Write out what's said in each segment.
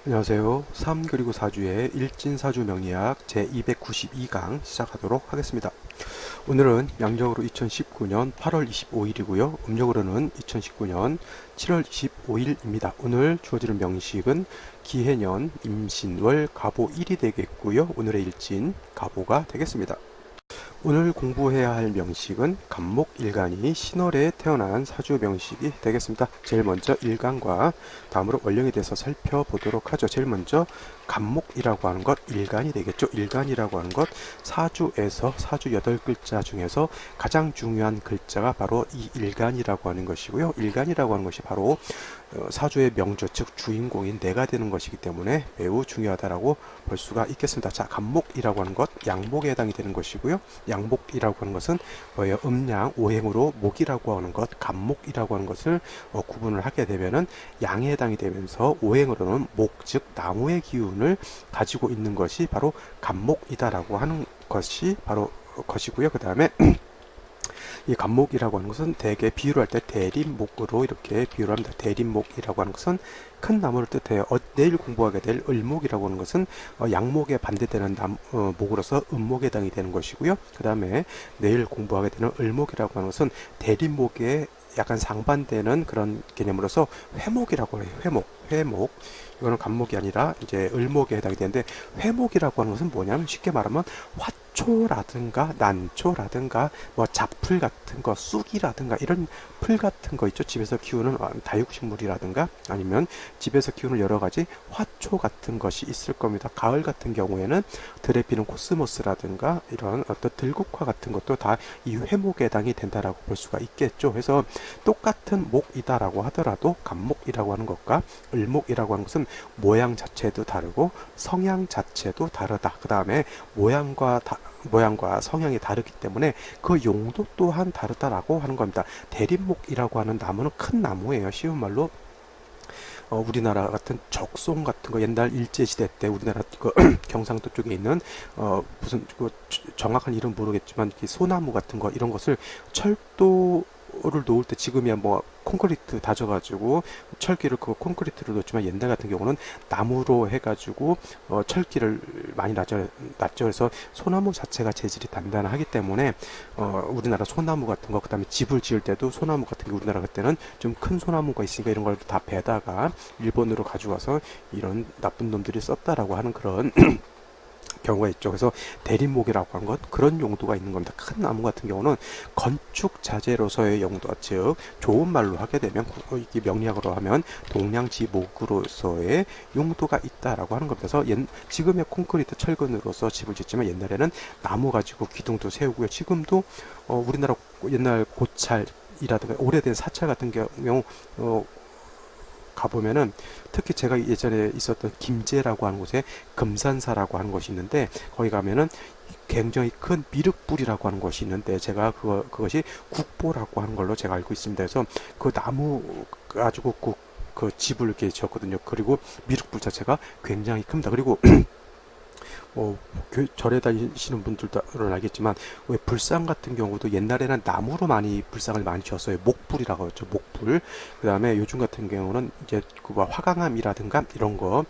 안녕하세요. 3 그리고 4주의 일진사주 명리학 제292강 시작하도록 하겠습니다. 오늘은 양력으로 2019년 8월 25일이고요. 음력으로는 2019년 7월 25일입니다. 오늘 주어지는 명식은 기해년 임신월 갑오 1이 되겠고요. 오늘의 일진 갑오가 되겠습니다. 오늘 공부해야 할 명식은 갑목일간이 신월에 태어난 사주 명식이 되겠습니다. 제일 먼저 일간과 다음으로 원령에 대해서 살펴보도록 하죠. 제일 먼저 갑목이라고 하는 것 일간이 되겠죠. 일간이라고 하는 것 사주에서 사주 8글자 중에서 가장 중요한 글자가 바로 이 일간이라고 하는 것이고요. 일간이라고 하는 것이 바로 사주의 명주 즉 주인공인 내가 되는 것이기 때문에 매우 중요하다라고 볼 수가 있겠습니다. 자, 갑목이라고 하는 것 양목에 해당이 되는 것이고요. 양목이라고 하는 것은 뭐예요? 음양 오행으로 목이라고 하는 것 갑목이라고 하는 것을 구분을 하게 되면은 양에 해당이 되면서 오행으로는 목 즉 나무의 기운을 가지고 있는 것이 바로 갑목이다라고 하는 것이 바로 것이고요. 그 다음에 이 갑목이라고 하는 것은 대개 비유를 할 때 대림목으로 이렇게 비유를 합니다. 대림목이라고 하는 것은 큰 나무를 뜻해요. 내일 공부하게 될 을목이라고 하는 것은 양목에 반대되는 목으로서 음목에 해당이 되는 것이고요. 그 다음에 내일 공부하게 되는 을목이라고 하는 것은 대림목에 약간 상반되는 그런 개념으로서 회목이라고 해요. 회목. 이거는 갑목이 아니라 이제 을목에 해당이 되는데 회목이라고 하는 것은 뭐냐면 쉽게 말하면 화초라든가 난초라든가 뭐 잡풀 같은 거 쑥이라든가 이런 풀 같은 거 있죠. 집에서 키우는 다육식물이라든가 아니면 집에서 키우는 여러 가지 화초 같은 것이 있을 겁니다. 가을 같은 경우에는 들에 피는 코스모스라든가 이런 어떤 들국화 같은 것도 다 이 회목에 해당이 된다라고 볼 수가 있겠죠. 그래서 똑같은 목이다라고 하더라도 갑목이라고 하는 것과 을목이라고 하는 것은 모양 자체도 다르고 성향 자체도 다르다. 그 다음에 모양과 성향이 다르기 때문에 그 용도 또한 다르다라고 하는 겁니다. 대림목이라고 하는 나무는 큰 나무예요. 쉬운 말로 우리나라 같은 적송 같은 거 옛날 일제시대 때 우리나라 그 경상도 쪽에 있는 무슨 그 정확한 이름 모르겠지만 소나무 같은 거 이런 것을 철도를 놓을 때 지금이야 뭐 콘크리트 다져가지고 철기를 그 콘크리트로 놓지만 옛날 같은 경우는 나무로 해가지고 철기를 많이 놨죠. 그래서 소나무 자체가 재질이 단단하기 때문에 우리나라 소나무 같은 거 그다음에 집을 지을 때도 소나무 같은 게 우리나라 그때는 좀 큰 소나무가 있으니까 이런 걸 다 베다가 일본으로 가져가서 이런 나쁜 놈들이 썼다라고 하는 그런 경우가 있죠. 그래서 대림목이라고 하는 것 그런 용도가 있는 겁니다. 큰 나무 같은 경우는 건축 자재로서의 용도, 즉 좋은 말로 하게 되면 이게 명리학으로 하면 동량지목으로서의 용도가 있다라고 하는 겁니다. 그래서 지금의 콘크리트 철근으로서 집을 짓지만 옛날에는 나무 가지고 기둥도 세우고요. 지금도 우리나라 옛날 고찰이라든가 오래된 사찰 같은 경우 가보면은 특히 제가 예전에 있었던 김제라고 하는 곳에 금산사라고 하는 곳이 있는데 거기 가면은 굉장히 큰 미륵불이라고 하는 곳이 있는데 제가 그것이 국보라고 하는 걸로 제가 알고 있습니다. 그래서 그 나무 가지고 그 집을 이렇게 지었거든요. 그리고 미륵불 자체가 굉장히 큽니다. 그리고 절에 다니시는 분들은 알겠지만 왜 불상 같은 경우도 옛날에는 나무로 많이 불상을 많이 지었어요. 목불이라고 하죠. 목불. 그 다음에 요즘 같은 경우는 이제 그 화강암이라든가 이런 거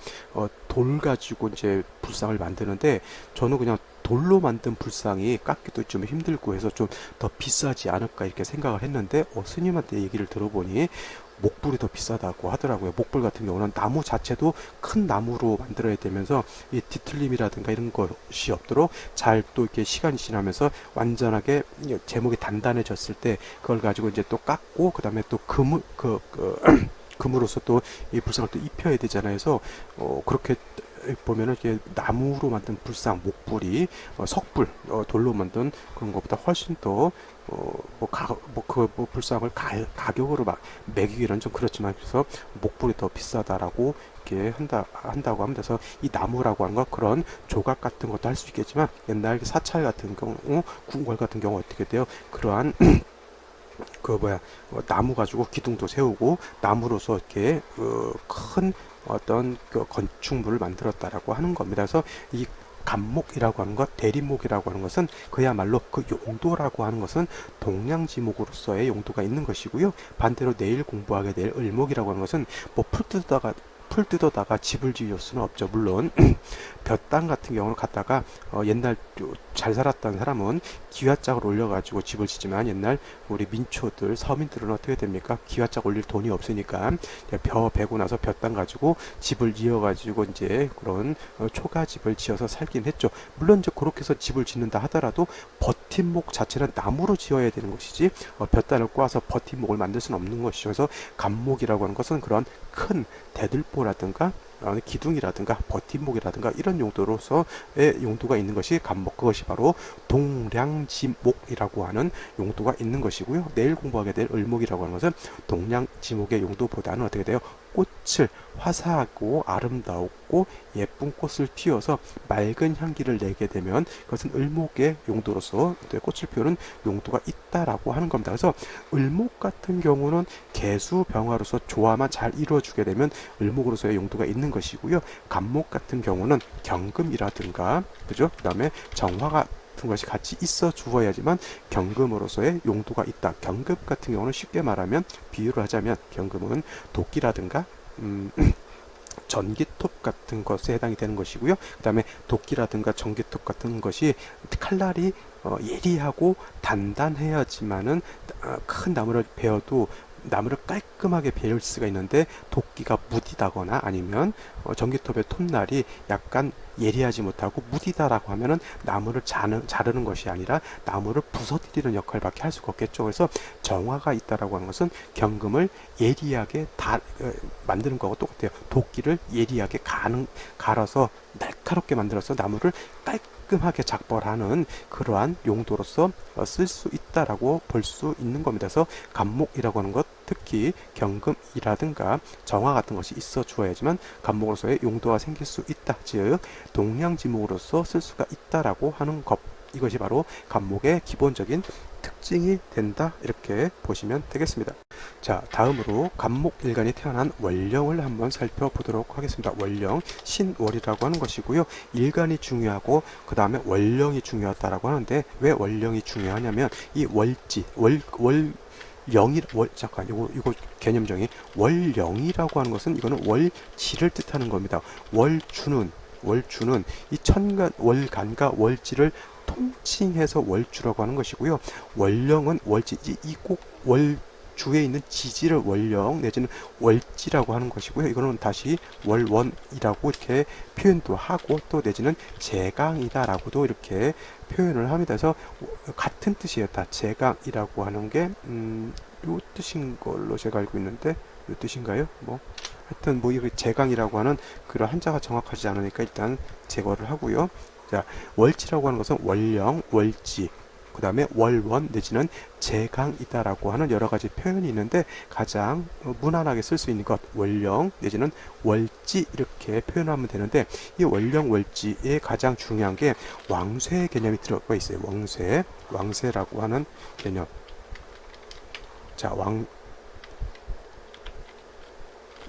돌 가지고 이제 불상을 만드는데 저는 그냥 돌로 만든 불상이 깎기도 좀 힘들고 해서 좀 더 비싸지 않을까 이렇게 생각을 했는데 스님한테 얘기를 들어보니 목불이 더 비싸다고 하더라고요. 목불 같은 경우는 나무 자체도 큰 나무로 만들어야 되면서 이 뒤틀림이라든가 이런 것이 없도록 잘 또 이렇게 시간이 지나면서 완전하게 제목이 단단해졌을 때 그걸 가지고 이제 또 깎고 그 다음에 또 금으로서 또 이 불상을 또 입혀야 되잖아요. 그래서 그렇게 보면은 이게 나무로 만든 불상, 목불이 석불, 돌로 만든 그런 것보다 훨씬 더 불상을 가격으로 막 매기기는 좀 그렇지만 그래서 목불이 더 비싸다라고 이렇게 한다고 합니다. 그래서 이 나무라고 하는 거 그런 조각 같은 것도 할 수 있겠지만 옛날 사찰 같은 경우, 궁궐 같은 경우 어떻게 돼요? 그러한 나무 가지고 기둥도 세우고 나무로서 이렇게 큰 어떤 그 건축물을 만들었다라고 하는 겁니다. 그래서 이 갑목이라고 하는 것, 대림목이라고 하는 것은 그야말로 그 용도라고 하는 것은 동량지목으로서의 용도가 있는 것이고요. 반대로 내일 공부하게 될 을목이라고 하는 것은 뭐 풀 뜯다가 풀 뜯어다가 집을 지을 수는 없죠. 물론 볕땅 같은 경우는 갖다가 옛날 잘 살았던 사람은 기와짝을 올려가지고 집을 짓지만 옛날 우리 민초들 서민들은 어떻게 됩니까? 기와짝 올릴 돈이 없으니까 벼 베고 나서 볕땅 가지고 집을 이어가지고 이제 그런 초가집을 지어서 살긴 했죠. 물론 이제 그렇게 해서 집을 짓는다 하더라도 버팀목 자체는 나무로 지어야 되는 것이지 볕단을 꼬아서 버팀목을 만들 수는 없는 것이죠. 그래서 감목이라고 하는 것은 그런 큰 대들보라든가 기둥이라든가 버팀목이라든가 이런 용도로서의 용도가 있는 것이 감목, 그것이 바로 동량지목이라고 하는 용도가 있는 것이고요. 내일 공부하게 될 을목이라고 하는 것은 동량지목의 용도보다는 어떻게 돼요? 꽃을 화사하고 아름다웠고 예쁜 꽃을 피워서 맑은 향기를 내게 되면 그것은 을목의 용도로서 꽃을 피우는 용도가 있다라고 하는 겁니다. 그래서 을목 같은 경우는 개수 병화로서 조화만 잘 이루어주게 되면 을목으로서의 용도가 있는 것이고요. 간목 같은 경우는 경금이라든가 그죠? 그다음에 정화가 같은 것이 같이 있어 주어야지만 경금으로서의 용도가 있다. 경금 같은 경우는 쉽게 말하면 비유를 하자면 경금은 도끼라든가 전기톱 같은 것에 해당이 되는 것이고요. 그 다음에 도끼라든가 전기톱 같은 것이 칼날이 예리하고 단단해야지만은 큰 나무를 베어도 나무를 깔끔하게 베을 수가 있는데 도끼가 무디다거나 아니면 전기톱의 톱날이 약간 예리하지 못하고 무디다라고 하면은 나무를 자르는 것이 아니라 나무를 부서뜨리는 역할밖에 할 수가 없겠죠. 그래서 정화가 있다라고 하는 것은 경금을 예리하게 만드는 거하고 똑같아요. 도끼를 예리하게 갈아서 날카롭게 만들어서 나무를 깔끔하게 작벌하는 그러한 용도로서 쓸 수 있다라고 볼 수 있는 겁니다. 그래서 간목이라고 하는 것, 특히 경금이라든가 정화 같은 것이 있어 주어야지만 간목으로서의 용도가 생길 수 있다. 즉 동량지목으로서 쓸 수가 있다라고 하는 것, 이것이 바로 간목의 기본적인 특징이 된다, 이렇게 보시면 되겠습니다. 자, 다음으로 간목일간이 태어난 월령을 한번 살펴보도록 하겠습니다. 월령, 신월이라고 하는 것이고요. 일간이 중요하고 그 다음에 월령이 중요하다라고 하는데 왜 월령이 중요하냐면 이 월지, 잠깐, 이거 개념정의 월령이라고 하는 것은 이거는 월지를 뜻하는 겁니다. 월주는 이 월간과 월지를 통칭해서 월주라고 하는 것이고요. 월령은 월지, 이 꼭 월주에 있는 지지를 월령 내지는 월지라고 하는 것이고요. 이거는 다시 월원이라고 이렇게 표현도 하고 또 내지는 제강이다라고도 이렇게 표현을 합니다. 그래서 같은 뜻이에요. 다 제강이라고 하는 게 요 뜻인 걸로 제가 알고 있는데 요 뜻인가요? 뭐 하여튼 뭐 이거 제강이라고 하는 그런 한자가 정확하지 않으니까 일단 제거를 하고요. 자, 월지라고 하는 것은 월령, 월지, 그 다음에 월원 내지는 제강이다라고 하는 여러 가지 표현이 있는데 가장 무난하게 쓸 수 있는 것 월령 내지는 월지 이렇게 표현하면 되는데 이 월령 월지의 가장 중요한 게 왕쇠 개념이 들어가 있어요. 왕쇠라고 하는 개념. 자,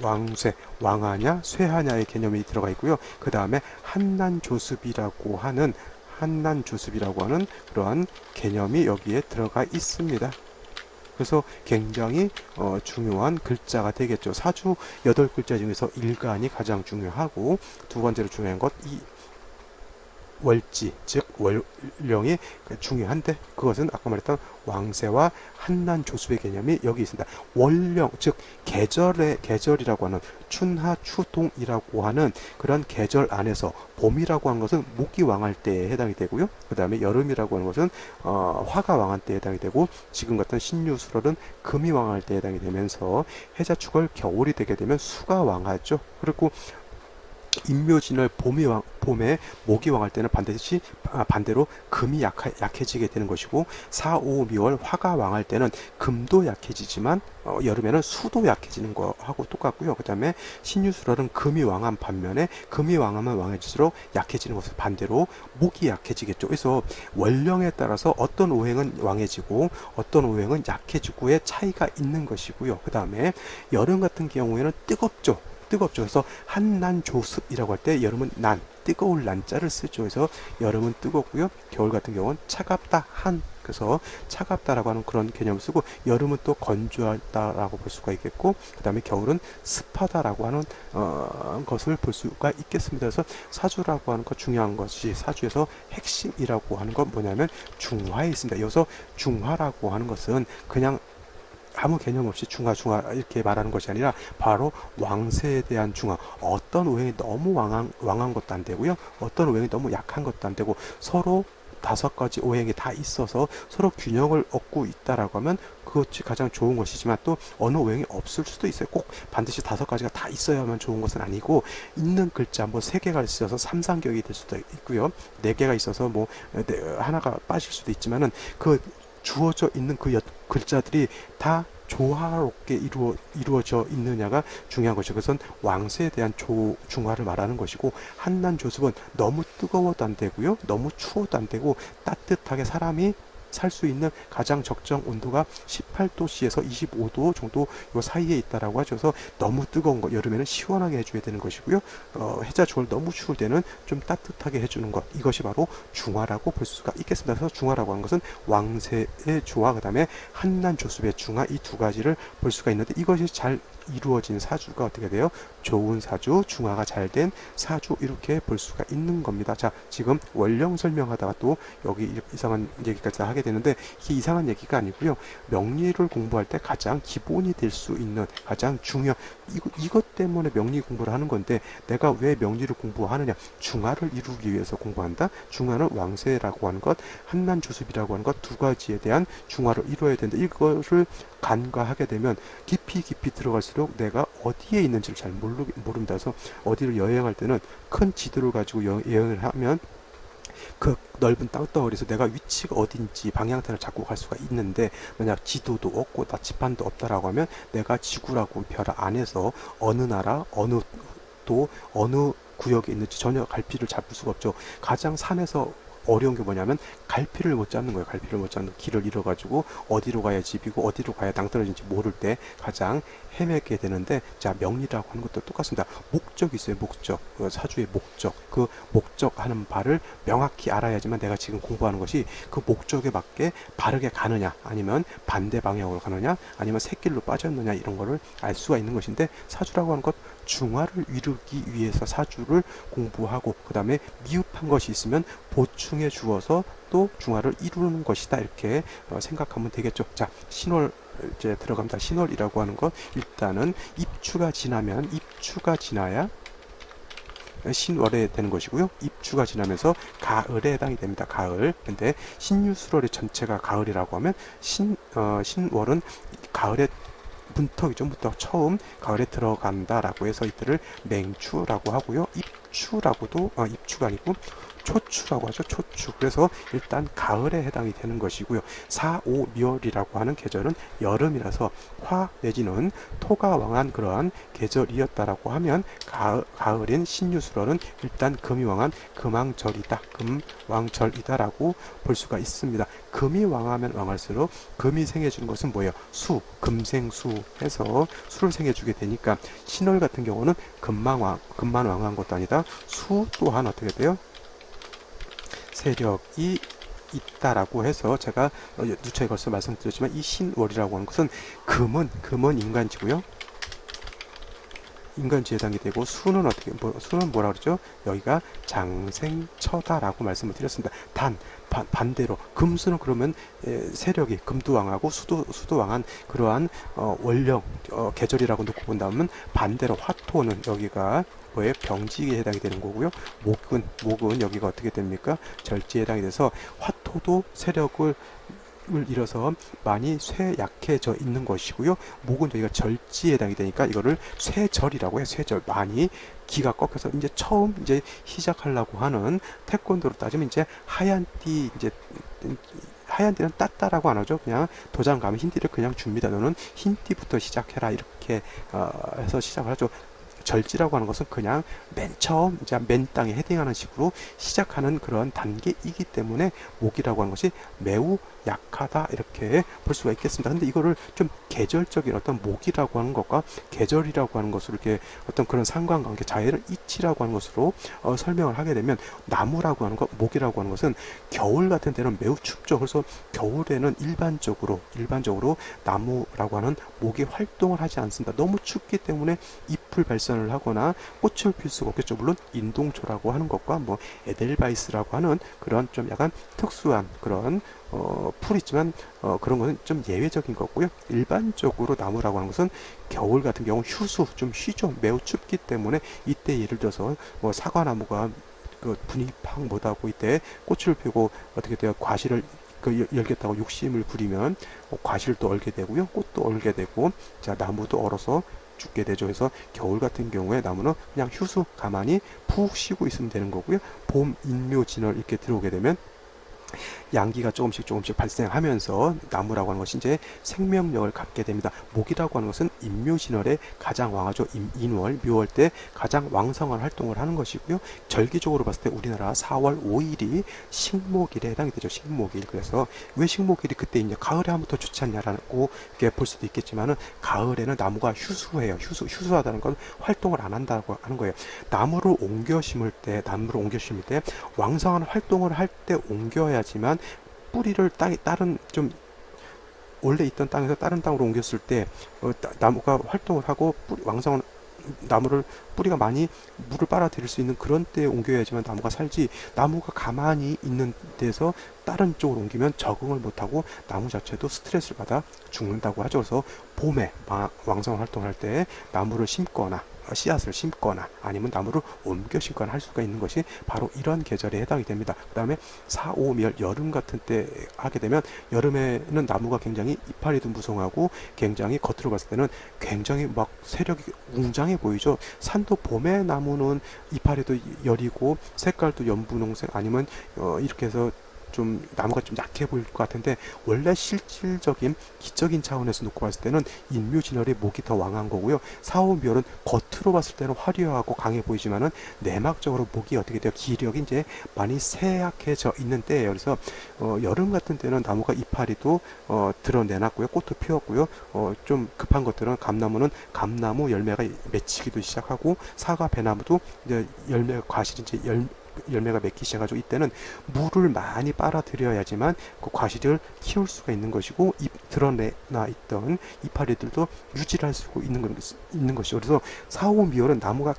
왕쇠, 왕하냐, 쇠하냐의 개념이 들어가 있고요. 그 다음에 한난조습이라고 하는 그러한 개념이 여기에 들어가 있습니다. 그래서 굉장히 중요한 글자가 되겠죠. 사주 8글자 중에서 일간이 가장 중요하고 두 번째로 중요한 것 이 월지, 즉 월령이 중요한데 그것은 아까 말했던 왕세와 한난조수의 개념이 여기 있습니다. 월령, 즉 계절이라고 하는 춘하, 추동이라고 하는 그런 계절 안에서 봄이라고 하는 것은 목이 왕할 때에 해당이 되고요. 그 다음에 여름이라고 하는 것은 화가 왕할 때에 해당이 되고 지금 같은 신유술월은 금이 왕할 때에 해당이 되면서 해자축월 겨울이 되게 되면 수가 왕하죠. 그리고 인묘진월 봄에 목이 왕할 때는 반대로 금이 약해지게 되는 것이고 4, 5, 미월 화가 왕할 때는 금도 약해지지만 여름에는 수도 약해지는 거하고 똑같고요. 그 다음에 신유술월은 금이 왕한 반면에 금이 왕하면 왕해질수록 약해지는 것은 반대로 목이 약해지겠죠. 그래서 월령에 따라서 어떤 오행은 왕해지고 어떤 오행은 약해지고의 차이가 있는 것이고요. 그 다음에 여름 같은 경우에는 뜨겁죠. 그래서 한난조습이라고 할 때 여름은 뜨거울 난자를 쓰죠. 그래서 여름은 뜨겁고요. 겨울 같은 경우는 차갑다, 그래서 차갑다라고 하는 그런 개념을 쓰고, 여름은 또 건조하다라고 볼 수가 있겠고, 그 다음에 겨울은 습하다라고 하는 것을 볼 수가 있겠습니다. 그래서 사주라고 하는 것, 중요한 것이 사주에서 핵심이라고 하는 건 뭐냐면 중화에 있습니다. 여기서 중화라고 하는 것은 그냥 아무 개념 없이 중화 이렇게 말하는 것이 아니라 바로 왕세에 대한 중화. 어떤 오행이 너무 왕한 것도 안 되고요, 어떤 오행이 너무 약한 것도 안 되고, 서로 5가지 오행이 다 있어서 서로 균형을 얻고 있다라고 하면 그것이 가장 좋은 것이지만, 또 어느 오행이 없을 수도 있어요. 꼭 반드시 5가지가 다 있어야만 좋은 것은 아니고, 있는 글자 뭐 3개가 있어서 삼상격이 될 수도 있고요, 4개가 있어서 뭐 하나가 빠질 수도 있지만은, 그 주어져 있는 그 글자들이 다 조화롭게 이루어져 있느냐가 중요한 것이죠. 그것은 왕세에 대한 중화를 말하는 것이고, 한난조습은 너무 뜨거워도 안 되고요, 너무 추워도 안 되고, 따뜻하게 사람이 살 수 있는 가장 적정 온도가 18도씨에서 25도 정도 요 사이에 있다라고 하죠. 그래서 너무 뜨거운 거 여름에는 시원하게 해줘야 되는 것이고요, 해자 좋을 너무 추울 때는 좀 따뜻하게 해주는 것, 이것이 바로 중화라고 볼 수가 있겠습니다. 그래서 중화라고 하는 것은 왕세의 중화, 그 다음에 한난조습의 중화, 이 2가지를 볼 수가 있는데, 이것이 잘 이루어진 사주가 어떻게 돼요? 좋은 사주, 중화가 잘 된 사주, 이렇게 볼 수가 있는 겁니다. 자, 지금 원령 설명하다가 또 여기 이상한 얘기까지 하게 되는데, 이게 이상한 얘기가 아니고요, 명리를 공부할 때 가장 기본이 될 수 있는 가장 중요한, 이것 때문에 명리 공부를 하는 건데, 내가 왜 명리를 공부하느냐? 중화를 이루기 위해서 공부한다. 중화는 왕세라고 하는 것, 한난조습이라고 하는 것, 2가지에 대한 중화를 이루어야 되는데, 이것을 간과하게 되면 깊이 들어갈수록 내가 어디에 있는지를 잘 모릅니다. 그래서 어디를 여행할 때는 큰 지도를 가지고 여행을 하면 그 넓은 땅덩어리에서 내가 위치가 어딘지 방향타를 잡고 갈 수가 있는데, 만약 지도도 없고 나침반도 없다라고 하면 내가 지구라고 별 안에서 어느 나라, 어느 도, 어느 구역에 있는지 전혀 갈피를 잡을 수가 없죠. 가장 산에서 어려운 게 뭐냐면 갈피를 못 잡는 거예요. 갈피를 못 잡는, 길을 잃어가지고 어디로 가야 집이고 어디로 가야 낭떠러진지 모를 때 가장 헤매게 되는데, 자, 명리라고 하는 것도 똑같습니다. 목적이 있어요. 목적, 사주의 목적, 그 목적하는 바를 명확히 알아야지만 내가 지금 공부하는 것이 그 목적에 맞게 바르게 가느냐, 아니면 반대 방향으로 가느냐, 아니면 새길로 빠졌느냐, 이런 거를 알 수가 있는 것인데, 사주라고 하는 것, 중화를 이루기 위해서 사주를 공부하고, 그 다음에 미흡한 것이 있으면 보충해 주어서 또 중화를 이루는 것이다, 이렇게 생각하면 되겠죠. 자, 신월 이제 들어갑니다. 신월이라고 하는 것, 일단은 입추가 지나야 신월에 되는 것이고요, 입추가 지나면서 가을에 해당이 됩니다. 가을. 근데 신유술월의 전체가 가을이라고 하면 신월은 가을에 문턱이죠. 문턱, 처음 가을에 들어간다라고 해서 이때를 맹추라고 하고요, 입추라고도 입추가 아니고 초추라고 하죠. 초추. 그래서 일단 가을에 해당이 되는 것이고요. 사오미월이라고 하는 계절은 여름이라서 화 내지는 토가 왕한 그러한 계절이었다라고 하면, 가을인 신유술월은 일단 금이 왕한 금왕절이다, 금왕절이다라고 볼 수가 있습니다. 금이 왕하면 왕할수록 금이 생해주는 것은 뭐예요? 수, 금생수 해서 수를 생해주게 되니까, 신월 같은 경우는 금만 왕한 것도 아니다, 수 또한 어떻게 돼요? 세력이 있다라고 해서, 제가 누차에 걸쳐 말씀드렸지만, 이 신월이라고 하는 것은 금은 인간지고요, 인간지에 해당이 되고, 수는 수는 뭐라 그러죠? 여기가 장생처다라고 말씀을 드렸습니다. 반대로 금수는 그러면 세력이 금도 왕하고 수도 왕한 그러한 원령 계절이라고 놓고 본다면, 반대로 화토는 여기가 뭐에 병지에 해당이 되는 거고요, 목은 여기가 어떻게 됩니까? 절지에 해당이 돼서, 화토도 세력을 잃어서 많이 쇠약해져 있는 것이고요, 목은 여기가 절지에 해당이 되니까 이거를 쇠절이라고 해요. 쇠절, 많이 기가 꺾여서 이제 처음 이제 시작하려고 하는, 태권도로 따지면 이제 하얀띠, 이제 하얀띠는 따따라고 안 하죠. 그냥 도장 가면 흰띠를 그냥 줍니다. 너는 흰띠부터 시작해라, 이렇게 해서 시작을 하죠. 절지라고 하는 것은 그냥 맨 처음 이제 맨 땅에 헤딩하는 식으로 시작하는 그런 단계이기 때문에 목이라고 하는 것이 매우 약하다 이렇게 볼 수가 있겠습니다. 근데 이거를 좀 계절적인 어떤 목이라고 하는 것과 계절이라고 하는 것으로 이렇게 어떤 그런 상관관계 자연의 이치라고 하는 것으로 설명을 하게 되면 나무라고 하는 것, 목이라고 하는 것은 겨울 같은 때는 매우 춥죠. 그래서 겨울에는 일반적으로 나무라고 하는 목이 활동을 하지 않습니다. 너무 춥기 때문에 잎을 발산을 하거나 꽃을 필 수가 없겠죠. 물론 인동초라고 하는 것과 뭐 에델바이스라고 하는 그런 좀 약간 특수한 그런 풀이 있지만 그런 것은 좀 예외적인 거고요. 일반적으로 나무라고 하는 것은 겨울 같은 경우 휴수 좀 쉬죠. 매우 춥기 때문에 이때 예를 들어서 뭐 사과나무가 그 분위기 팍 못하고 이때 꽃을 피고 어떻게 돼요? 과실을 열겠다고 욕심을 부리면 과실도 얼게 되고요. 꽃도 얼게 되고 자 나무도 얼어서 죽게 되죠. 그래서 겨울 같은 경우에 나무는 그냥 휴수 가만히 푹 쉬고 있으면 되는 거고요. 봄 인묘진월 이렇게 들어오게 되면 양기가 조금씩 발생하면서 나무라고 하는 것이 이제 생명력을 갖게 됩니다. 목이라고 하는 것은 인묘진월에 가장 왕하죠. 인월, 묘월 때 가장 왕성한 활동을 하는 것이고요. 절기적으로 봤을 때 우리나라 4월 5일이 식목일에 해당이 되죠. 식목일. 그래서 왜 식목일이 그때 이제 가을에 하면 더 좋지 않냐라고 이렇게 볼 수도 있겠지만은 가을에는 나무가 휴수해요. 휴수하다는 건 활동을 안 한다고 하는 거예요. 나무를 옮겨 심을 때 왕성한 활동을 할 때 옮겨야지만 뿌리를 다른 좀 원래 있던 땅에서 다른 땅으로 옮겼을 때 나무가 활동을 하고 왕성한 나무를 뿌리가 많이 물을 빨아들일 수 있는 그런 때에 옮겨야지만 나무가 살지 나무가 가만히 있는 데서 다른 쪽으로 옮기면 적응을 못하고 나무 자체도 스트레스를 받아 죽는다고 하죠. 그래서 봄에 왕성 활동을 할 때 나무를 심거나 씨앗을 심거나 아니면 나무를 옮겨 심거나 할 수가 있는 것이 바로 이런 계절에 해당이 됩니다. 그 다음에 4, 5, 멸 여름 같은 때 하게 되면 여름에는 나무가 굉장히 이파리도 무성하고 굉장히 겉으로 봤을 때는 굉장히 막 세력이 웅장해 보이죠. 산도 봄에 나무는 이파리도 여리고 색깔도 연분홍색 아니면 이렇게 해서 좀 나무가 좀 약해 보일 것 같은데 원래 실질적인 기적인 차원에서 놓고 봤을 때는 인묘진월의 목이 더 왕한 거고요. 사오묘는 겉으로 봤을 때는 화려하고 강해 보이지만은 내막적으로 목이 어떻게 돼요? 기력이 이제 많이 쇠약해져 있는 때예요. 그래서 여름 같은 때는 나무가 이파리도 드러내놨고요. 꽃도 피웠고요. 좀 급한 것들은 감나무는 감나무 열매가 맺히기도 시작하고 사과 배나무도 이제 열매가 과실이 이제 열매가 맺기 시작하죠. 이때는 물을 많이 빨아들여야지만 그 과실을 키울 수가 있는 것이고 드러내나 있던 이파리들도 유지를 할 수 있는 것이죠. 그래서 사오미월은 나무가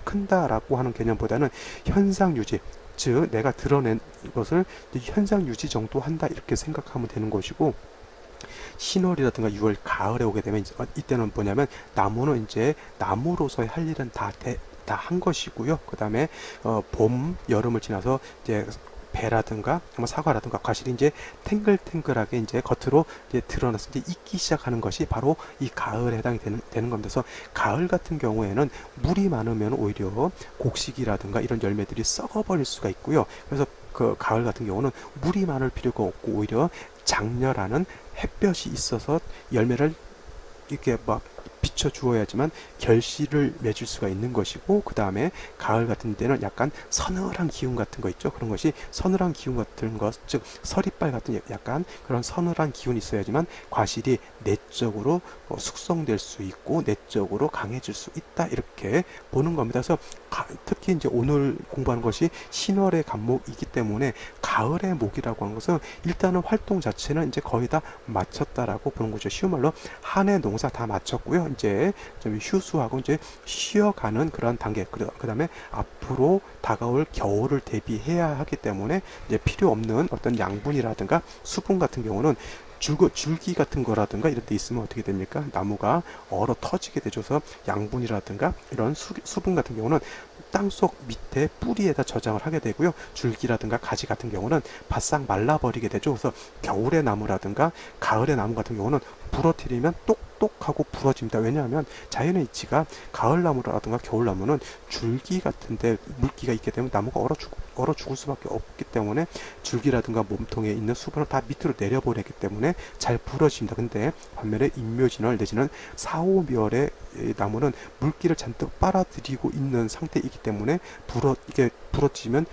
큰다라고 하는 개념보다는 현상 유지 즉 내가 드러낸 것을 현상 유지 정도 한다 이렇게 생각하면 되는 것이고 신월이라든가 6월 가을에 오게 되면 이때는 뭐냐면 나무는 이제 나무로서의 할 일은 다 한 것이고요. 그 다음에 봄, 여름을 지나서 이제 배라든가 사과라든가 과실이 이제 탱글탱글하게 이제 겉으로 이제 드러나서 이제 익기 시작하는 것이 바로 이 가을에 해당이 되는 겁니다. 그래서 가을 같은 경우에는 물이 많으면 오히려 곡식이라든가 이런 열매들이 썩어버릴 수가 있고요. 그래서 그 가을 같은 경우는 물이 많을 필요가 없고 오히려 장렬하는 햇볕이 있어서 열매를 이렇게 막 비춰 주어야지만 결실을 맺을 수가 있는 것이고 그 다음에 가을 같은 때는 약간 서늘한 기운 같은 거 있죠. 그런 것이 서늘한 기운 같은 것, 즉 서리빨 같은 약간 그런 서늘한 기운이 있어야지만 과실이 내적으로 숙성될 수 있고 내적으로 강해질 수 있다 이렇게 보는 겁니다. 그래서 특히 이제 오늘 공부하는 것이 신월의 간목이기 때문에 가을의 목이라고 하는 것은 일단은 활동 자체는 이제 거의 다 마쳤다라고 보는 거죠. 쉬운 말로 한 해 농사 다 마쳤고요. 이제 좀 휴수하고 이제 쉬어가는 그런 단계. 그 다음에 앞으로 다가올 겨울을 대비해야 하기 때문에 이제 필요 없는 어떤 양분이라든가 수분 같은 경우는 줄기 같은 거라든가 이런 데 있으면 어떻게 됩니까? 나무가 얼어 터지게 되줘서 양분이라든가 이런 수분 같은 경우는 땅속 밑에 뿌리에다 저장을 하게 되고요. 줄기라든가 가지 같은 경우는 바싹 말라버리게 되죠. 그래서 겨울의 나무라든가 가을의 나무 같은 경우는 부러뜨리면 똑똑 똑똑하고 부러집니다. 왜냐하면 자연의 이치가 가을나무라든가 겨울나무는 줄기 같은데 물기가 있게 되면 나무가 얼어 죽을 수밖에 없기 때문에 줄기라든가 몸통에 있는 수분을 다 밑으로 내려보내기 때문에 잘 부러집니다. 근데 반면에 인묘진월 내지는 사오멸의 나무는 물기를 잔뜩 빨아들이고 있는 상태이기 때문에 이게 부러지면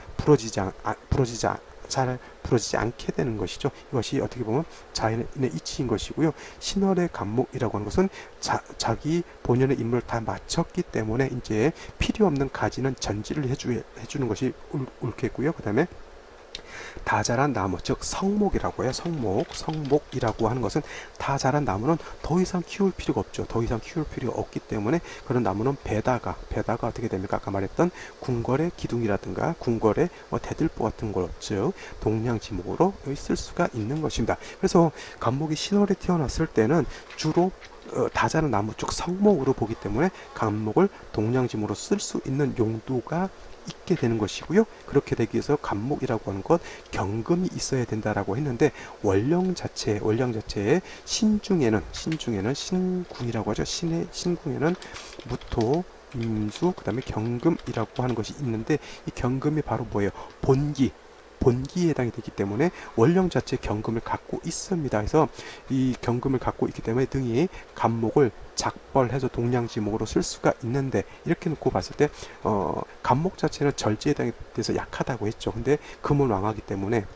잘 부러지지 않게 되는 것이죠. 이것이 어떻게 보면 자연의 이치인 것이고요. 신월의 간목이라고 하는 것은 자기 본연의 임무를 다 마쳤기 때문에 이제 필요 없는 가지는 전지를 해주는 것이 옳겠고요. 그 다음에 다 자란 나무, 즉 성목이라고 해요. 성목이라고 하는 것은 다 자란 나무는 더 이상 키울 필요가 없죠. 더 이상 키울 필요가 없기 때문에 그런 나무는 배다가 어떻게 됩니까? 아까 말했던 궁궐의 기둥이라든가 궁궐의 대들보 같은 것, 즉 동량지목으로 쓸 수가 있는 것입니다. 그래서 간목이 신월에 태어났을 때는 주로 다 자란 나무 쪽 성목으로 보기 때문에 간목을 동량지목으로 쓸 수 있는 용도가 있게 되는 것이고요. 그렇게 되기 위해서 간목이라고 하는 것 경금이 있어야 된다라고 했는데 원령 자체에 신중에는 신궁이라고 하죠. 신궁에는 무토, 임수, 그 다음에 경금이라고 하는 것이 있는데 이 경금이 바로 뭐예요? 본기에 해당이 되기 때문에 원령 자체 경금을 갖고 있습니다. 그래서 이 경금을 갖고 있기 때문에 등이 간목을 작벌해서 동량지목으로 쓸 수가 있는데 이렇게 놓고 봤을 때 간목 자체는 절지에 해당이 돼서 약하다고 했죠. 근데 금은 왕하기 때문에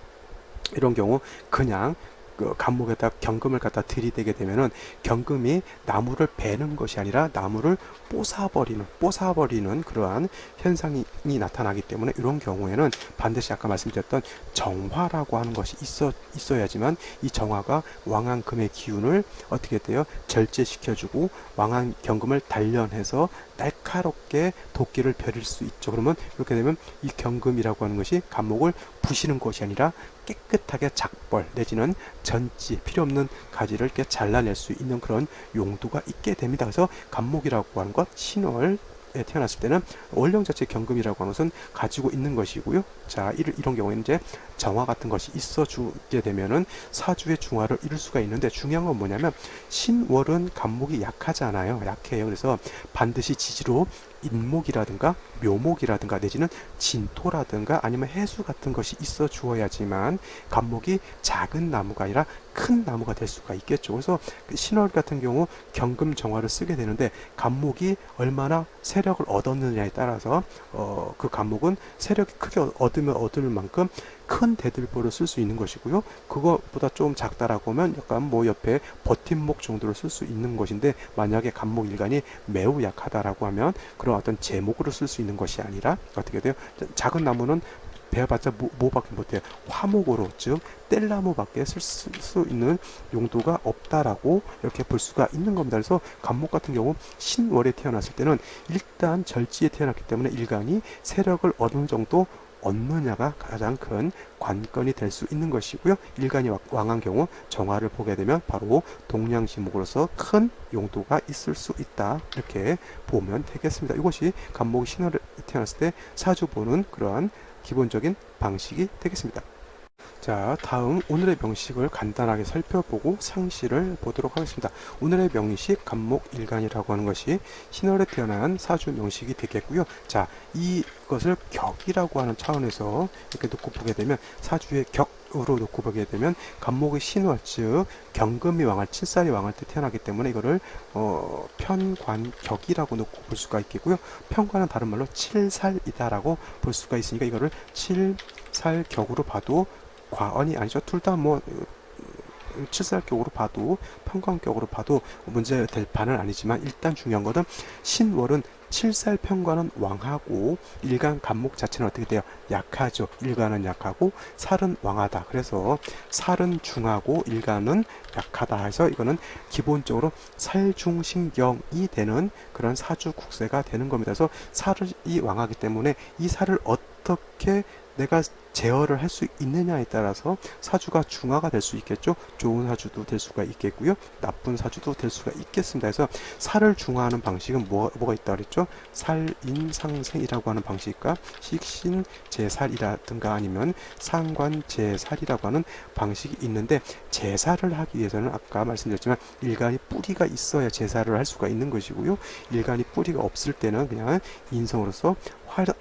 이런 경우 그냥 그 간목에다 경금을 갖다 들이대게 되면은 경금이 나무를 베는 것이 아니라 나무를 뽀사버리는 그러한 현상이 나타나기 때문에 이런 경우에는 반드시 아까 말씀드렸던 정화라고 하는 것이 있어야지만 이 정화가 왕한금의 기운을 어떻게 돼요? 절제시켜주고 왕한 경금을 단련해서 날카롭게 도끼를 벼릴 수 있죠. 그러면 이렇게 되면 이 경금이라고 하는 것이 간목을 부시는 것이 아니라 깨끗하게 작벌 내지는 전지 필요 없는 가지를 이렇게 잘라낼 수 있는 그런 용도가 있게 됩니다. 그래서 간목이라고 하는 것 신월에 태어났을 때는 원령 자체 경금이라고 하는 것은 가지고 있는 것이고요. 자, 이런 경우에는 이제 정화 같은 것이 있어 주게 되면은 사주의 중화를 이룰 수가 있는데 중요한 건 뭐냐면 신월은 간목이 약하잖아요. 약해요. 그래서 반드시 지지로 인목이라든가 묘목이라든가 내지는 진토라든가 아니면 해수 같은 것이 있어 주어야지만 간목이 작은 나무가 아니라 큰 나무가 될 수가 있겠죠. 그래서 신월 같은 경우 경금 정화를 쓰게 되는데 간목이 얼마나 세력을 얻었느냐에 따라서 그 간목은 세력이 크게 얻으면 얻을 만큼 큰 대들보를 쓸 수 있는 것이고요. 그것보다 좀 작다라고 하면 약간 뭐 옆에 버팀목 정도를 쓸 수 있는 것인데 만약에 간목 일간이 매우 약하다라고 하면 그런 어떤 제목으로 쓸 수 있는 것이 아니라 어떻게 돼요? 작은 나무는 베어봤자 뭐밖에 못해요. 화목으로 즉 뗄나무밖에 쓸 수 있는 용도가 없다라고 이렇게 볼 수가 있는 겁니다. 그래서 간목 같은 경우 신월에 태어났을 때는 일단 절지에 태어났기 때문에 일간이 세력을 어느 정도 얻느냐가 가장 큰 관건이 될 수 있는 것이고요. 일간이 왕한 경우 정화를 보게 되면 바로 동량지목으로서 큰 용도가 있을 수 있다. 이렇게 보면 되겠습니다. 이것이 간목이 신월에 태어났을 때 사주 보는 그러한 기본적인 방식이 되겠습니다. 자, 다음 오늘의 명식을 간단하게 살펴보고 상시를 보도록 하겠습니다. 오늘의 명식 간목일간이라고 하는 것이 신월에 태어난 사주 명식이 되겠고요. 자, 이것을 격이라고 하는 차원에서 이렇게 놓고 보게 되면 사주의 격으로 놓고 보게 되면 간목의 신월 즉 경금이 왕할 칠살이 왕할 때 태어나기 때문에 이거를 편관격이라고 놓고 볼 수가 있겠고요. 편관은 다른 말로 칠살이다라고 볼 수가 있으니까 이거를 칠살격으로 봐도 과언이 아니죠. 둘 다 뭐 칠살격으로 봐도 편관격으로 봐도 문제될 판은 아니지만 일단 중요한 것은 신월은 칠살 편관은 왕하고 일간 간목 자체는 어떻게 돼요? 약하죠. 일간은 약하고 살은 왕하다. 그래서 살은 중하고 일간은 약하다 해서 이거는 기본적으로 살중신경이 되는 그런 사주 국세가 되는 겁니다. 그래서 살이 왕하기 때문에 이 살을 어떻게 내가 제어를 할 수 있느냐에 따라서 사주가 중화가 될 수 있겠죠. 좋은 사주도 될 수가 있겠고요. 나쁜 사주도 될 수가 있겠습니다. 그래서 살을 중화하는 방식은 뭐가 있다 그랬죠? 살인상생이라고 하는 방식과 식신제살이라든가 아니면 상관제살이라고 하는 방식이 있는데, 제사를 하기 위해서는 아까 말씀드렸지만 일간이 뿌리가 있어야 제사를 할 수가 있는 것이고요. 일간이 뿌리가 없을 때는 그냥 인성으로서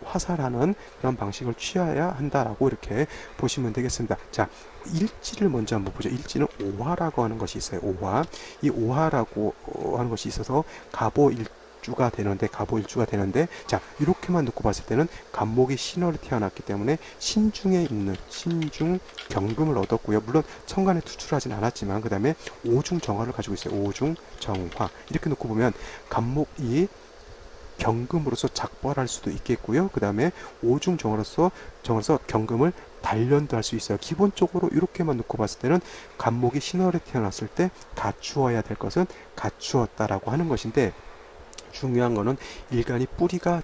화살하는 그런 방식을 취해야 한다라고 이렇게 보시면 되겠습니다. 자, 일지를 먼저 한번 보죠. 일지는 오화라고 하는 것이 있어요. 오화. 이 오화라고 하는 것이 있어서 갑오일주가 되는데, 자, 이렇게만 놓고 봤을 때는 간목이 신월에 태어났기 때문에 신중에 있는 신중 경금을 얻었고요. 물론 천간에 투출하진 않았지만 그 다음에 오중 정화를 가지고 있어요. 오중 정화. 이렇게 놓고 보면 간목이 경금으로서 작벌할 수도 있겠고요. 그 다음에 오중 정으로서 경금을 단련도 할 수 있어요. 기본적으로 이렇게만 놓고 봤을 때는 간목이 신월에 태어났을 때 갖추어야 될 것은 갖추었다라고 하는 것인데, 중요한 거는 일간이 뿌리가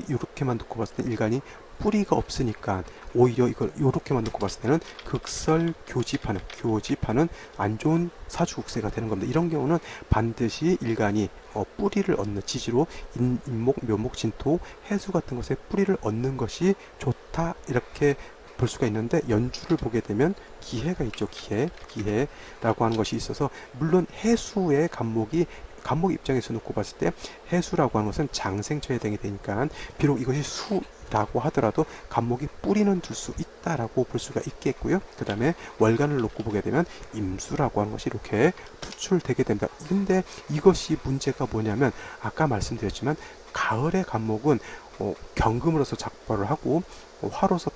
이렇게만 놓고 봤을 때 일간이 뿌리가 없으니까 오히려 이걸 이렇게만 놓고 봤을 때는 극설 교집하는 안 좋은 사주국세가 되는 겁니다. 이런 경우는 반드시 일간이 뿌리를 얻는 지지로 인목, 묘목, 진토, 해수 같은 것에 뿌리를 얻는 것이 좋다, 이렇게 볼 수가 있는데, 연주를 보게 되면 기해가 있죠. 기해라고 하는 것이 있어서, 물론 해수의 간목 입장에서 놓고 봤을 때 해수라고 하는 것은 장생처해당이 되니까 비록 이것이 수라고 하더라도 간목이 뿌리는 둘 수 있다라고 볼 수가 있겠고요. 그 다음에 월간을 놓고 보게 되면 임수라고 하는 것이 이렇게 투출되게 됩니다. 근데 이것이 문제가 뭐냐면, 아까 말씀드렸지만 가을의 간목은 경금으로서 작벌을 하고 화로서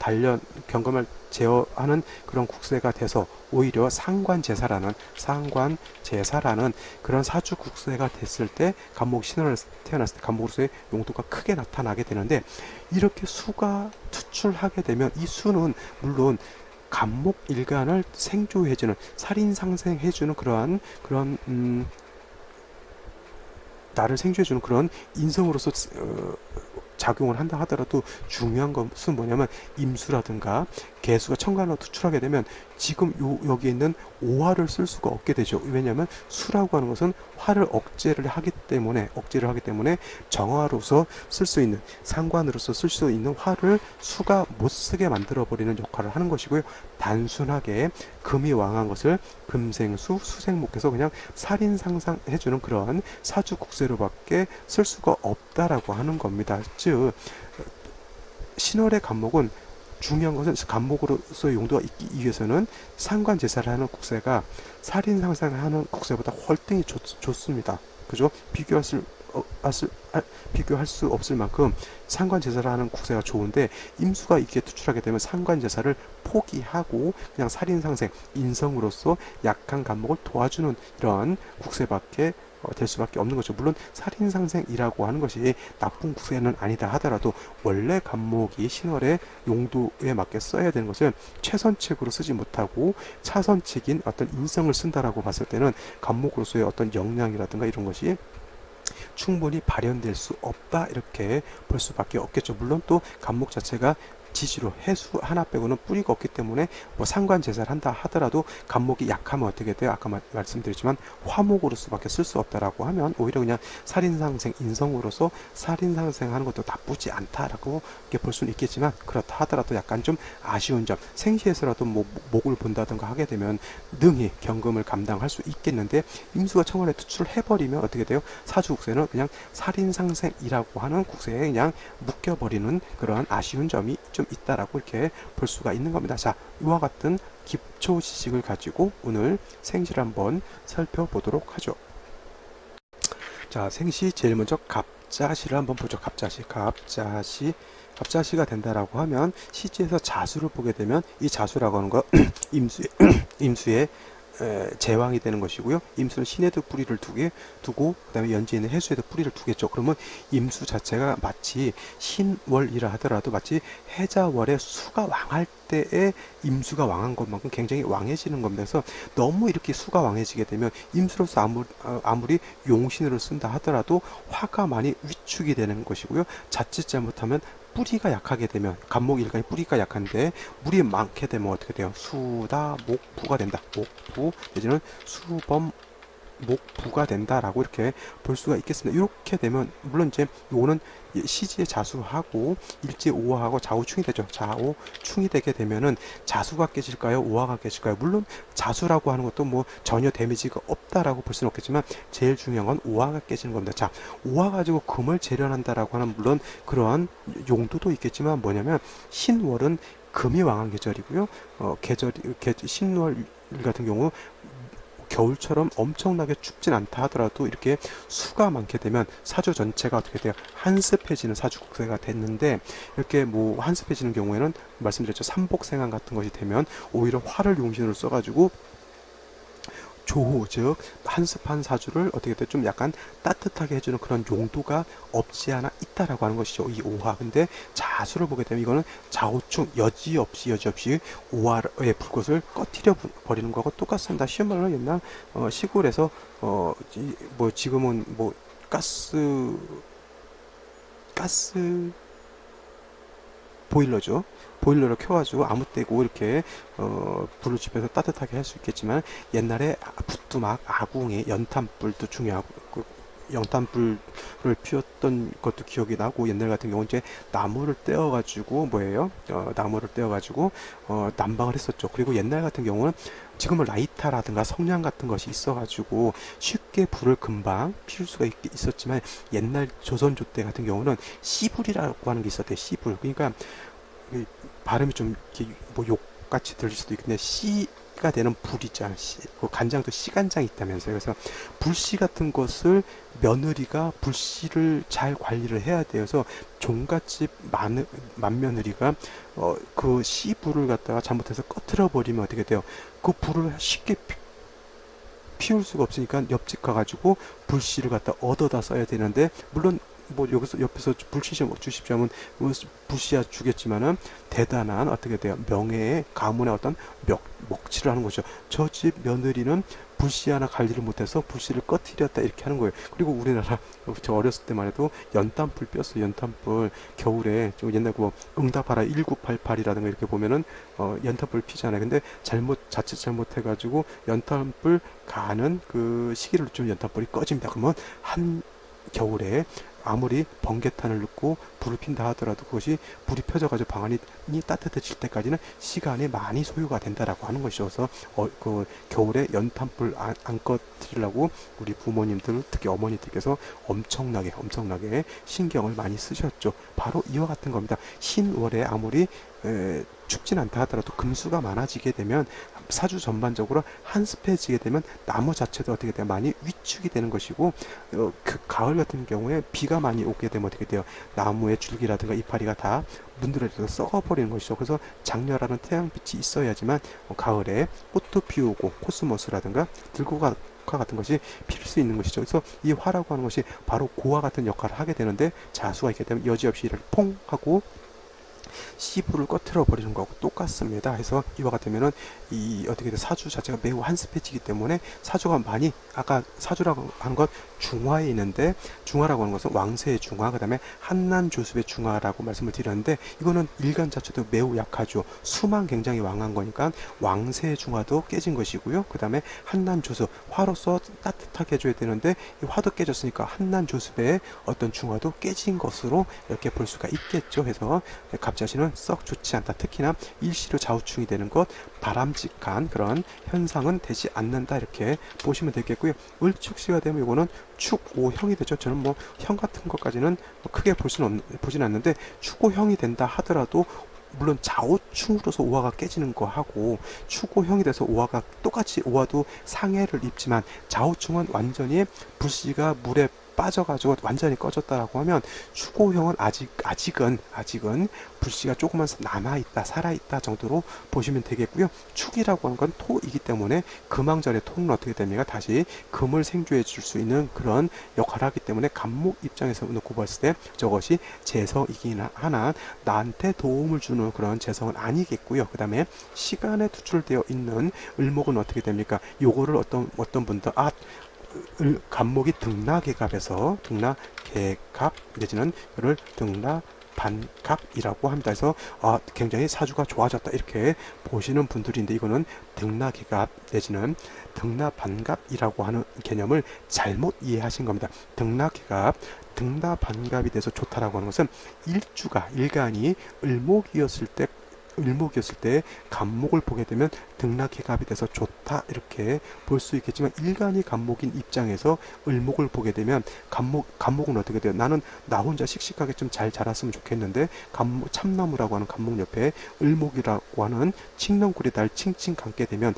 경금을 제어하는 그런 국세가 돼서 오히려 상관제사라는 그런 사주 국세가 됐을 때 간목 신월을 태어났을 때 간목으로서의 용도가 크게 나타나게 되는데, 이렇게 수가 투출하게 되면 이 수는 물론 간목 일간을 생조해주는, 살인상생해주는 그런 나를 생조해주는 그런 인성으로서 작용을 한다 하더라도, 중요한 것은 뭐냐면 임수라든가 개수가 천간으로 투출하게 되면 지금 여기에 있는 오화를 쓸 수가 없게 되죠. 왜냐하면 수라고 하는 것은 화를 억제를 하기 때문에 정화로서 쓸 수 있는, 상관으로서 쓸 수 있는 화를 수가 못 쓰게 만들어 버리는 역할을 하는 것이고요. 단순하게 금이 왕한 것을 금생수 수생목해서 그냥 살인상상해주는 그런 사주국세로밖에 쓸 수가 없다라고 하는 겁니다. 즉 신월의 간목은, 중요한 것은 간목으로서의 용도가 있기 위해서는 상관제사를 하는 국세가 살인상상을 하는 국세보다 월등히 좋습니다. 그죠? 비교할 수 없을 만큼 상관제사를 하는 국세가 좋은데, 임수가 이렇게 투출하게 되면 상관제사를 포기하고 그냥 살인상생, 인성으로서 약한 간목을 도와주는 이런 국세밖에 될 수밖에 없는 거죠. 물론 살인상생이라고 하는 것이 나쁜 국세는 아니다 하더라도, 원래 간목이 신월의 용도에 맞게 써야 되는 것을 최선책으로 쓰지 못하고 차선책인 어떤 인성을 쓴다라고 봤을 때는 간목으로서의 어떤 역량이라든가 이런 것이 충분히 발현될 수 없다, 이렇게 볼 수밖에 없겠죠. 물론 또 간목 자체가 지지로 해수 하나 빼고는 뿌리가 없기 때문에 상관제사를 한다 하더라도 간목이 약하면 어떻게 돼요? 아까 말씀드렸지만 화목으로서밖에 쓸 수 없다라고 하면 오히려 그냥 살인상생, 인성으로서 살인상생하는 것도 나쁘지 않다라고 이렇게 볼 수는 있겠지만, 그렇다 하더라도 약간 좀 아쉬운 점, 생시에서라도 목을 본다든가 하게 되면 능히 경금을 감당할 수 있겠는데, 임수가 청원에 투출해버리면 어떻게 돼요? 사주국세는 그냥 살인상생이라고 하는 국세에 그냥 묶여버리는 그런 아쉬운 점이 좀 있다라고 이렇게 볼 수가 있는 겁니다. 자, 이와 같은 기초 지식을 가지고 오늘 생시를 한번 살펴보도록 하죠. 자, 생시 제일 먼저 갑자시를 한번 보죠. 갑자시가 된다라고 하면 시지에서 자수를 보게 되면, 이 자수라고 하는 거 임수의 제왕이 되는 것이고요. 임수는 신에도 뿌리를 두고 그 다음에 연지에는 해수에도 뿌리를 두겠죠. 그러면 임수 자체가 마치 신월이라 하더라도 마치 해자월의 수가 왕할 때에 임수가 왕한 것만큼 굉장히 왕해지는 겁니다. 그래서 너무 이렇게 수가 왕해지게 되면 임수로서 아무리 용신으로 쓴다 하더라도 화가 많이 위축이 되는 것이고요. 자칫 잘못하면 뿌리가 약하게 되면 간목 일간이 뿌리가 약한데 물이 많게 되면 어떻게 돼요? 수다 목부가 된다. 목부 내지는 수범 목부가 된다라고 이렇게 볼 수가 있겠습니다. 이렇게 되면 물론 이제 요거는 시지의 자수하고 일지의 오화하고 좌우충이 되죠. 좌우충이 되게 되면은 자수가 깨질까요? 오화가 깨질까요? 물론 자수라고 하는 것도 뭐 전혀 데미지가 없다라고 볼 수는 없겠지만 제일 중요한 건 오화가 깨지는 겁니다. 자, 오화 가지고 금을 재련한다라고 하는 물론 그러한 용도도 있겠지만 뭐냐면 신월은 금이 왕한 계절이고요. 신월 같은 경우 겨울처럼 엄청나게 춥진 않다 하더라도 이렇게 수가 많게 되면 사주 전체가 어떻게 돼요? 한습해지는 사주 국세가 됐는데 이렇게 뭐 한습해지는 경우에는 말씀드렸죠. 삼복생한 같은 것이 되면 오히려 화를 용신으로 써가지고 조호, 즉 한습한 사주를 어떻게 돼 좀 약간 따뜻하게 해주는 그런 용도가 없지 않아 있다라고 하는 것이죠. 이 오화. 근데 자수를 보게 되면 이거는 좌우충 여지없이 오화의 불꽃을 꺼트려 버리는 거하고 똑같습니다. 쉬운 말로 옛날 시골에서 뭐 지금은 뭐 가스 보일러죠. 보일러를 켜가지고 아무 때고 이렇게 불을 지펴서 따뜻하게 할 수 있겠지만 옛날에 부뚜막 아궁이 연탄불도 중요하고 연탄불을 피웠던 것도 기억이 나고 옛날 같은 경우 이제 나무를 떼어가지고 나무를 떼어가지고 난방을 했었죠. 그리고 옛날 같은 경우는 지금은 라이터라든가 성냥 같은 것이 있어가지고 쉽게 불을 금방 피울 수가 있었지만 옛날 조선조 때 같은 경우는 씨불이라고 하는 게 있었대요. 씨불. 그러니까 발음이 좀 이렇게 뭐 욕같이 들릴 수도 있는데 씨가 되는 불 있잖아. 그 간장도 씨간장이 있다면서요. 그래서 불씨 같은 것을 며느리가 불씨를 잘 관리를 해야 돼서 종갓집 맏며느리가 그 씨불을 갖다가 잘못해서 꺼트려 버리면 어떻게 돼요? 그 불을 쉽게 피울 수가 없으니까 옆집 가가지고 불씨를 갖다 얻어다 써야 되는데 물론 뭐 여기서 옆에서 불씨 좀 주십시오 하면 불씨야 주겠지만은 대단한 어떻게 돼요 명예의 가문의 어떤 먹칠을 하는 거죠. 저 집 며느리는 불씨 하나 관리를 못해서 불씨를 꺼트렸다 이렇게 하는 거예요. 그리고 우리나라 저 어렸을 때만 해도 연탄불 뺐어요. 연탄불 겨울에 좀 옛날 그 응답하라 1988이라든가 이렇게 보면은 연탄불 피잖아요. 근데 자칫 잘못해가지고 연탄불 가는 그 시기를 좀 연탄불이 꺼집니다. 그러면 한 겨울에 아무리 번개탄을 넣고 불을 핀다 하더라도 그것이 불이 펴져가지고 방안이 따뜻해질 때까지는 시간이 많이 소요가 된다라고 하는 것이어서 그 겨울에 연탄불 안 꺼뜨리려고 우리 부모님들 특히 어머니들께서 엄청나게 신경을 많이 쓰셨죠. 바로 이와 같은 겁니다. 신월에 아무리 춥진 않다 하더라도 금수가 많아지게 되면 사주 전반적으로 한습해지게 되면 나무 자체도 어떻게 돼요? 많이 위축이 되는 것이고 그 가을 같은 경우에 비가 많이 오게 되면 어떻게 돼요? 나무의 줄기라든가 이파리가 다 문드러져서 썩어버리는 것이죠. 그래서 장렬하는 태양빛이 있어야지만 가을에 꽃도 피우고 코스모스라든가 들고가 같은 것이 필 수 있는 것이죠. 그래서 이 화라고 하는 것이 바로 고와 같은 역할을 하게 되는데 자수가 있게 되면 여지없이 이를 퐁 하고 씨부를 꺼트려 버리는 거하고 똑같습니다. 그래서 이와 같으면은 이 어떻게 돼 사주 자체가 매우 한습해지기 때문에 사주가 많이 아까 사주라고 하는 것 중화에 있는데 중화라고 하는 것은 왕세의 중화 그다음에 한난조습의 중화라고 말씀을 드렸는데 이거는 일간 자체도 매우 약하죠. 수만 굉장히 왕한 거니까 왕세의 중화도 깨진 것이고요. 그다음에 한난조습 화로서 따뜻하게 해줘야 되는데 이 화도 깨졌으니까 한난조습의 어떤 중화도 깨진 것으로 이렇게 볼 수가 있겠죠. 그래서 갑자시는 썩 좋지 않다. 특히나 일시로 좌우충이 되는 것 바람직한 그런 현상은 되지 않는다 이렇게 보시면 되겠고요. 을축시가 되면 이거는 축오형이 되죠. 저는 뭐 형 같은 것까지는 크게 보진 않는데 축오형이 된다 하더라도 물론 좌우충으로서 오화가 깨지는 거 하고 축오형이 돼서 오화가 똑같이 오화도 상해를 입지만 좌우충은 완전히 불씨가 물에 빠져가지고 완전히 꺼졌다라고 하면 축오형은 아직은 불씨가 조금만 남아있다 살아있다 정도로 보시면 되겠고요. 축이라고 하는 건 토이기 때문에 금왕절의 토는 어떻게 됩니까? 다시 금을 생조해 줄 수 있는 그런 역할을 하기 때문에 간목 입장에서 놓고 봤을 때 저것이 재성이긴 하나 나한테 도움을 주는 그런 재성은 아니겠고요. 그 다음에 시간에 투출되어 있는 을목은 어떻게 됩니까? 요거를 어떤 분들 간목이 등락계갑에서 등락계갑 내지는 이를 등락 반갑이라고 합니다. 그래서 굉장히 사주가 좋아졌다 이렇게 보시는 분들인데, 이거는 등락기갑 내지는 등락반갑이라고 하는 개념을 잘못 이해하신 겁니다. 등락기갑, 등락반갑이 돼서 좋다라고 하는 것은 일간이 을목이었을 때 간목을 보게 되면 등락기갑이 돼서 좋다 이렇게 볼 수 있겠지만, 일간이 간목인 입장에서 을목을 보게 되면 간목은 어떻게 돼요? 나는 나 혼자 씩씩하게 좀 잘 자랐으면 좋겠는데, 참나무라고 하는 간목 옆에 을목이라고 하는 칡넝쿨이 날 칭칭 감게 되면,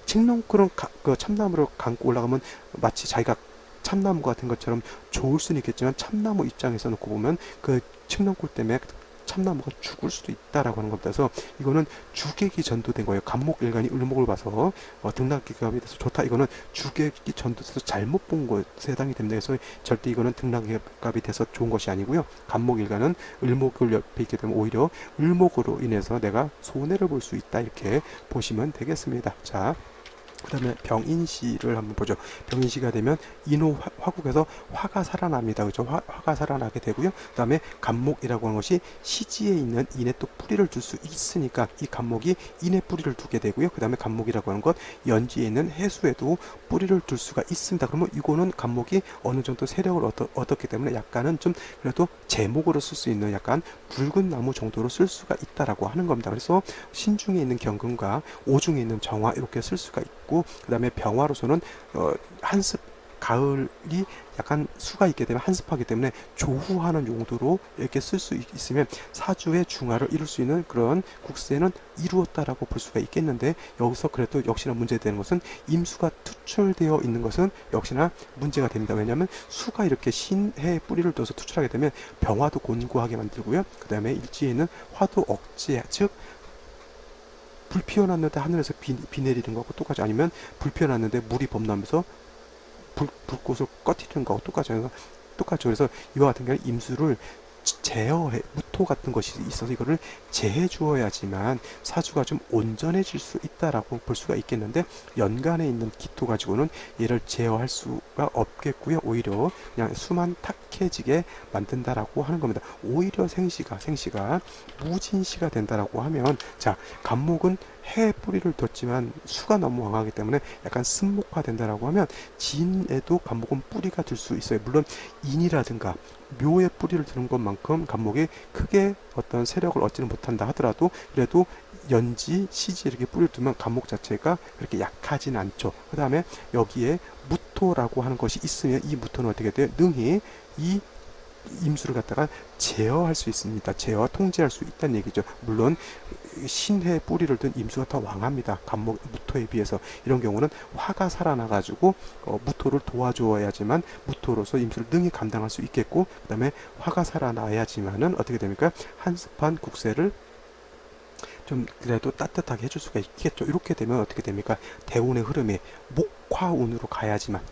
칡넝쿨은 그 참나무를 감고 올라가면 마치 자기가 참나무 같은 것처럼 좋을 수는 있겠지만, 참나무 입장에서 놓고 보면 그 칡넝쿨 때문에 참나무가 죽을 수도 있다라고 하는 겁니다. 그래서 이거는 주객이 전도된 거예요. 간목 일간이 을목을 봐서 등락기갑에 대해서 좋다. 이거는 주객이 전도돼서 잘못 본 것에 해당이 됩니다. 그래서 절대 이거는 등락기갑이 돼서 좋은 것이 아니고요. 간목 일간은 을목을 옆에 있게 되면 오히려 을목으로 인해서 내가 손해를 볼 수 있다 이렇게 보시면 되겠습니다. 자, 그 다음에 병인시를 한번 보죠. 병인시가 되면 인호 화국에서 화가 살아납니다. 그죠? 화가 살아나게 되고요. 그 다음에 간목이라고 하는 것이 시지에 있는 인에 또 뿌리를 둘 수 있으니까 이 간목이 인에 뿌리를 두게 되고요. 그 다음에 간목이라고 하는 것 연지에 있는 해수에도 뿌리를 둘 수가 있습니다. 그러면 이거는 간목이 어느 정도 세력을 얻었기 때문에 약간은 좀 그래도 제목으로 쓸 수 있는 약간 붉은 나무 정도로 쓸 수가 있다라고 하는 겁니다. 그래서 신중에 있는 경금과 오중에 있는 정화 이렇게 쓸 수가 있고, 그 다음에 병화로서는 한습, 가을이 약간 수가 있게 되면 한습하기 때문에 조후하는 용도로 이렇게 쓸 수 있으면 사주의 중화를 이룰 수 있는 그런 국세는 이루었다라고 볼 수가 있겠는데, 여기서 그래도 역시나 문제되는 것은 임수가 투출되어 있는 것은 역시나 문제가 됩니다. 왜냐하면 수가 이렇게 신해에 뿌리를 둬서 투출하게 되면 병화도 곤고하게 만들고요. 그 다음에 일지에는 화도 억제, 즉 불 피워놨는데 하늘에서 비 내리는 거하고 똑같이, 아니면 불 피워놨는데 물이 범람해서 불꽃을 꺼트리는 거하고 똑같죠. 그래서 이와 같은 경우는 임수를 무토 같은 것이 있어서 이거를 제해 주어야지만 사주가 좀 온전해질 수 있다라고 볼 수가 있겠는데, 연간에 있는 기토 가지고는 얘를 제어할 수가 없겠고요. 오히려 그냥 수만 탁해지게 만든다라고 하는 겁니다. 오히려 생시가 무진시가 된다라고 하면, 자, 간목은 해에 뿌리를 뒀지만 수가 너무 왕하기 때문에 약간 습목화 된다라고 하면 진에도 간목은 뿌리가 들 수 있어요. 물론 인이라든가 묘에 뿌리를 두는 것만큼 간목이 크게 어떤 세력을 얻지는 못한다 하더라도, 그래도 연지, 시지 이렇게 뿌리를 두면 간목 자체가 그렇게 약하진 않죠. 그 다음에 여기에 무토라고 하는 것이 있으면 이 무토는 어떻게 돼요? 능히 이 임수를 갖다가 제어할 수 있습니다. 제어, 통제할 수 있다는 얘기죠. 물론 신해 뿌리를 든 임수가 더 왕합니다. 간목 무토에 비해서. 이런 경우는 화가 살아나가지고 무토를 도와줘야지만 무토로서 임수를 능히 감당할 수 있겠고, 그 다음에 화가 살아나야지만은 어떻게 됩니까? 한습한 국세를 좀 그래도 따뜻하게 해줄 수가 있겠죠. 이렇게 되면 어떻게 됩니까? 대운의 흐름이 목화운으로 가야지만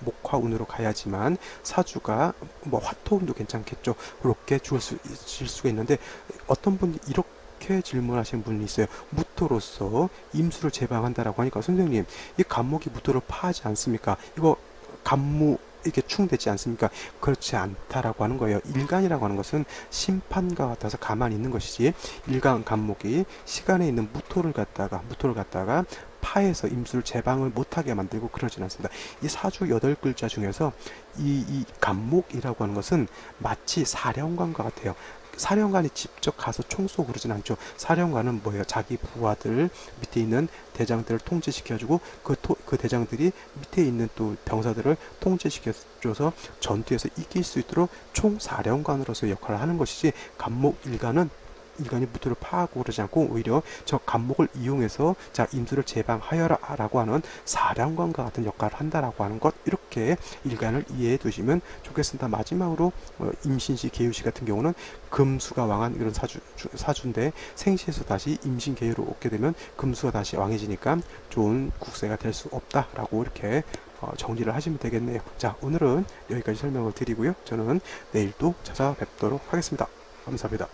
사주가 뭐 화토운도 괜찮겠죠. 그렇게 줄 수가 있는데, 어떤 분이 이렇게 질문하시는 분이 있어요. 무토로서 임수를 제방한다라고 하니까, 선생님, 이 간목이 무토를 파하지 않습니까? 이거 간무 이게 충되지 않습니까? 그렇지 않다라고 하는 거예요. 일간이라고 하는 것은 심판과 같아서 가만히 있는 것이지, 일간 간목이 시간에 있는 무토를 갖다가 파해서 임수를 제방을 못하게 만들고 그러진 않습니다. 이 사주 8글자 중에서 이 간목이라고 하는 것은 마치 사령관과 같아요. 사령관이 직접 가서 총 쏘고 그러진 않죠. 사령관은 뭐예요? 자기 부하들 밑에 있는 대장들을 통제시켜주고 그 대장들이 밑에 있는 또 병사들을 통제시켜줘서 전투에서 이길 수 있도록 총사령관으로서 역할을 하는 것이지, 간목 일간이 무토를 파하고 그러지 않고 오히려 저 간목을 이용해서 자, 임수를 제방하여라 라고 하는 사령관과 같은 역할을 한다라고 하는 것, 이렇게 일간을 이해해 두시면 좋겠습니다. 마지막으로 임신시, 계유시 같은 경우는 금수가 왕한 이런 사주인데, 생시에서 다시 임신 계유로 오게 되면 금수가 다시 왕해지니까 좋은 국세가 될 수 없다라고 이렇게 정리를 하시면 되겠네요. 자, 오늘은 여기까지 설명을 드리고요. 저는 내일 또 찾아뵙도록 하겠습니다. 감사합니다.